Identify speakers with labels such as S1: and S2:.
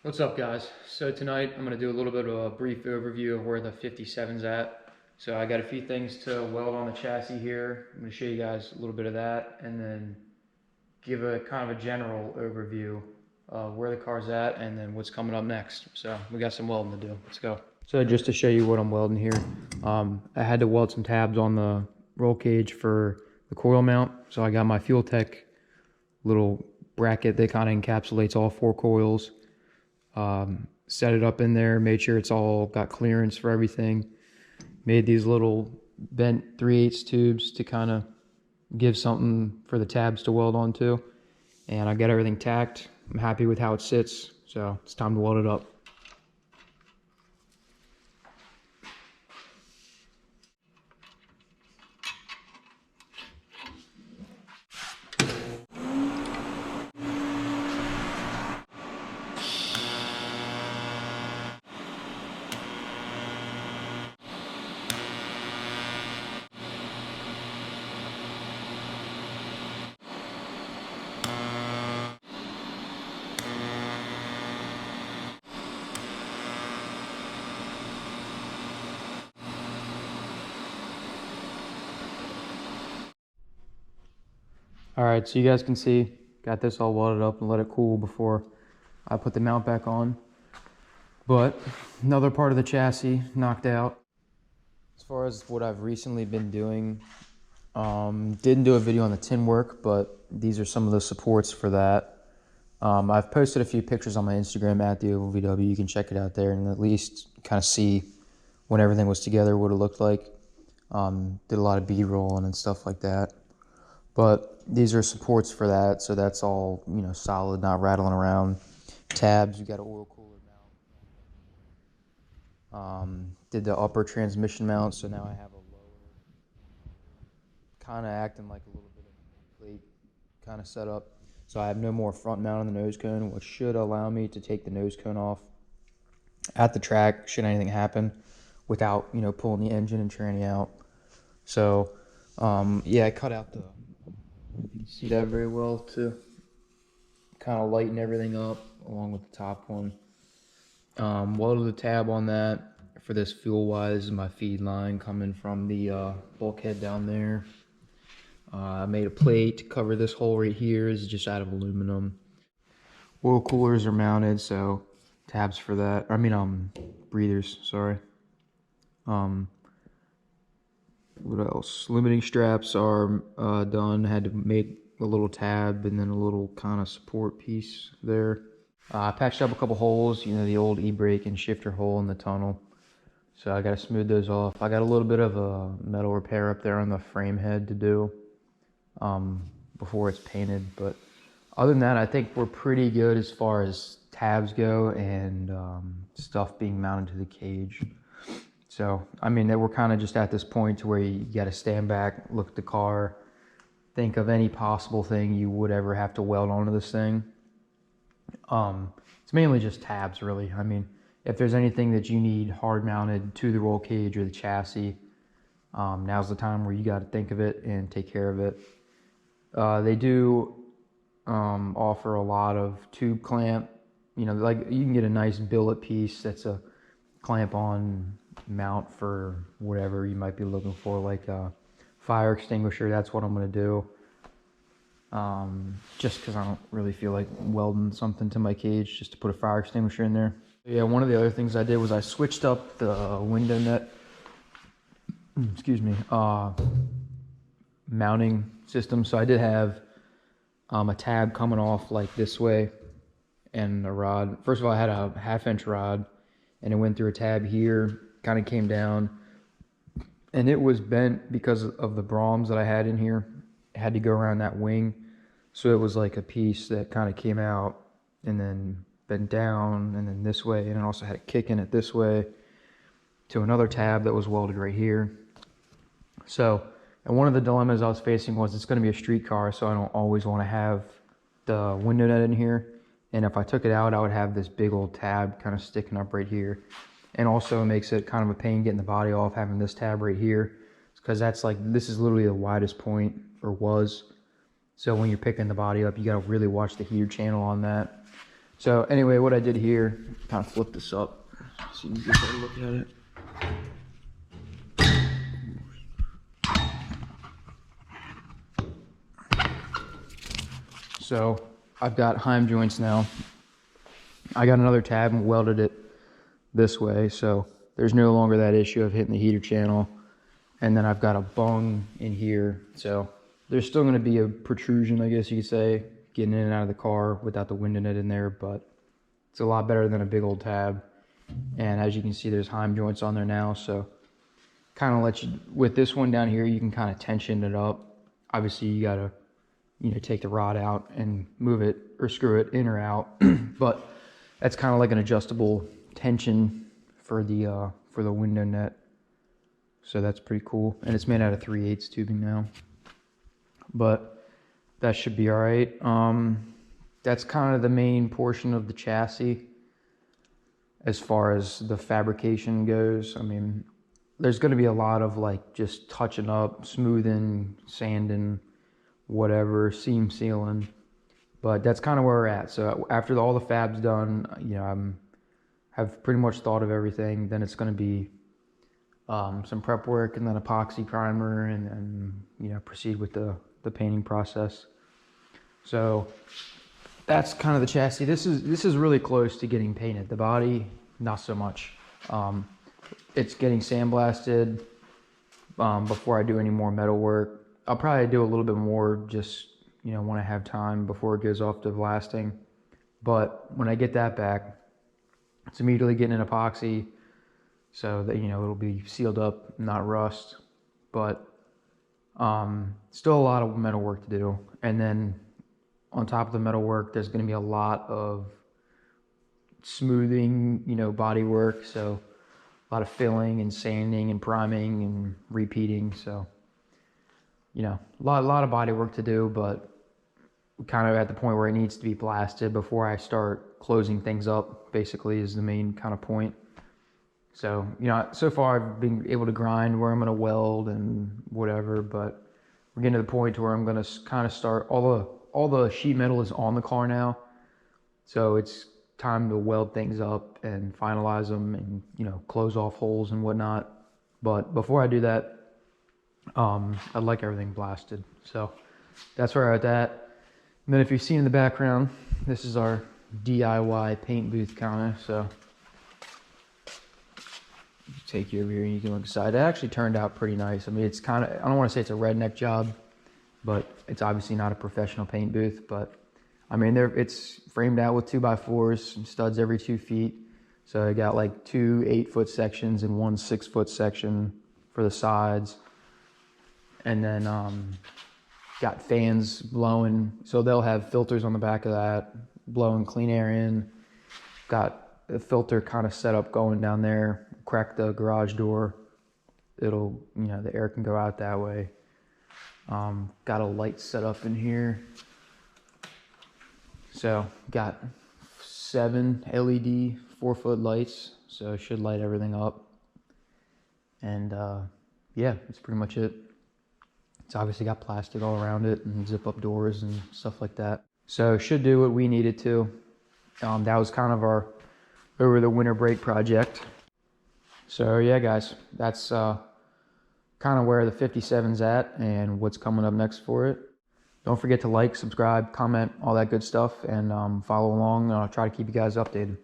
S1: What's up, guys? So tonight I'm going to do a little bit of a brief overview of where the 57's at. So I got a few things to weld on the chassis here. I'm going to show you guys a little bit of that and then give a kind of a general overview of where the car's at and then what's coming up next. So we got some welding to do. Let's go. So just to show you what I'm welding here, I had to weld some tabs on the roll cage for the coil mount. So I got my Fuel Tech little bracket that kind of encapsulates all four coils. Set it up in there, made sure it's all got clearance for everything. Made these little bent 3/8 tubes to kind of give something for the tabs to weld onto. And I got everything tacked. I'm happy with how it sits, so it's time to weld it up. All right, so you guys can see, got this all welded up and let it cool before I put the mount back on. But another part of the chassis knocked out. As far as what I've recently been doing, didn't do a video on the tin work, but these are some of the supports for that. I've posted a few pictures on my Instagram at the Oval VW. You can check it out there and at least kind of see when everything was together, what it looked like. Did a lot of B-rolling and stuff like that. But these are supports for that, so that's all, solid, not rattling around. Tabs, you got an oil cooler mount. Did the upper transmission mount, so now I have a lower, kind of acting like a little bit of a plate kind of setup. So I have no more front mount on the nose cone, which should allow me to take the nose cone off at the track should anything happen without, pulling the engine and tranny out. So, yeah, I cut out the, you can see that very well to kind of lighten everything up along with the top one. Welded the tab on that for this fuel wise, my feed line coming from the bulkhead down there. I made a plate to cover this hole right here. Is just out of aluminum. Oil coolers are mounted, so tabs for that. Breathers, sorry. What else? Limiting straps are done. Had to make a little tab and then a little kind of support piece there. I patched up a couple holes, the old e-brake and shifter hole in the tunnel. So I got to smooth those off. I got a little bit of a metal repair up there on the frame head to do before it's painted. But other than that, I think we're pretty good as far as tabs go and stuff being mounted to the cage. So, we're kind of just at this point to where you got to stand back, look at the car, think of any possible thing you would ever have to weld onto this thing. It's mainly just tabs, really. If there's anything that you need hard mounted to the roll cage or the chassis, now's the time where you got to think of it and take care of it. They do offer a lot of tube clamp. Like you can get a nice billet piece that's a clamp on mount for whatever you might be looking for, like a fire extinguisher. That's what I'm going to do. Just because I don't really feel like welding something to my cage just to put a fire extinguisher in there. Yeah, one of the other things I did was I switched up the window net, excuse me, mounting system. So I did have a tab coming off like this way and a rod. First of all, I had a 1/2-inch rod and it went through a tab here, kind of came down, and it was bent because of the Brahms that I had in here. It had to go around that wing, so it was like a piece that kind of came out and then bent down and then this way, and it also had a kick in it this way to another tab that was welded right here. So, and one of the dilemmas I was facing was it's going to be a street car, so I don't always want to have the window net in here. And if I took it out, I would have this big old tab kind of sticking up right here. And also it makes it kind of a pain getting the body off having this tab right here, because that's like, this is literally the widest point, or was. So when you're picking the body up, you got to really watch the heater channel on that. So anyway, what I did here, kind of flip this up so you can get a better look at it. So I've got Heim joints now. I got another tab and welded it this way, so there's no longer that issue of hitting the heater channel. And then I've got a bung in here, so there's still going to be a protrusion, I guess you could say, getting in and out of the car without the wind in it in there, but it's a lot better than a big old tab. And as you can see, there's Heim joints on there now, so kind of let you, with this one down here, you can kind of tension it up. Obviously you got to, you know, take the rod out and move it or screw it in or out. But that's kind of like an adjustable tension for the window net. So that's pretty cool. And it's made out of 3/8 tubing now. But that should be all right. That's kind of the main portion of the chassis as far as the fabrication goes. I mean, there's going to be a lot of like just touching up, smoothing, sanding, whatever, seam sealing, but that's kind of where we're at. So after all the fab's done, you know, have pretty much thought of everything. Then it's going to be some prep work and then epoxy primer, and then, you know, proceed with the painting process. So that's kind of the chassis. This is really close to getting painted. The body, not so much. It's getting sandblasted before I do any more metal work. I'll probably do a little bit more just, you know, when I have time before it goes off to blasting. But when I get that back, it's immediately getting an epoxy so that, you know, it'll be sealed up, not rust. But still a lot of metal work to do. And then on top of the metal work, there's going to be a lot of smoothing, you know, body work. So a lot of filling and sanding and priming and repeating. So, you know, a lot of body work to do, but we're kind of at the point where it needs to be blasted before I start closing things up, basically, is the main kind of point. So, you know, so far I've been able to grind where I'm going to weld and whatever, but we're getting to the point where I'm going to kind of start, all the sheet metal is on the car now, so it's time to weld things up and finalize them and, you know, close off holes and whatnot. But before I do that, I'd like everything blasted. So that's where I'm at that. And then if you've seen in the background, this is our DIY paint booth counter. So take you over here and you can look inside. It actually turned out pretty nice. I mean, it's kind of, I don't want to say it's a redneck job, but it's obviously not a professional paint booth. But I mean, it's framed out with 2x4s and studs every 2 feet. So I got like 2 8-foot sections and 1 6-foot section for the sides. And then got fans blowing, so they'll have filters on the back of that, blowing clean air in. Got a filter kind of set up going down there. Crack the garage door, it'll, you know, the air can go out that way. Got a light set up in here. So got 7 LED 4-foot lights, so it should light everything up. And yeah, that's pretty much it. It's obviously got plastic all around it and zip up doors and stuff like that. So should do what we needed to. That was kind of our over the winter break project. So yeah, guys, that's kind of where the 57's at and what's coming up next for it. Don't forget to like, subscribe, comment, all that good stuff, and follow along. I'll try to keep you guys updated.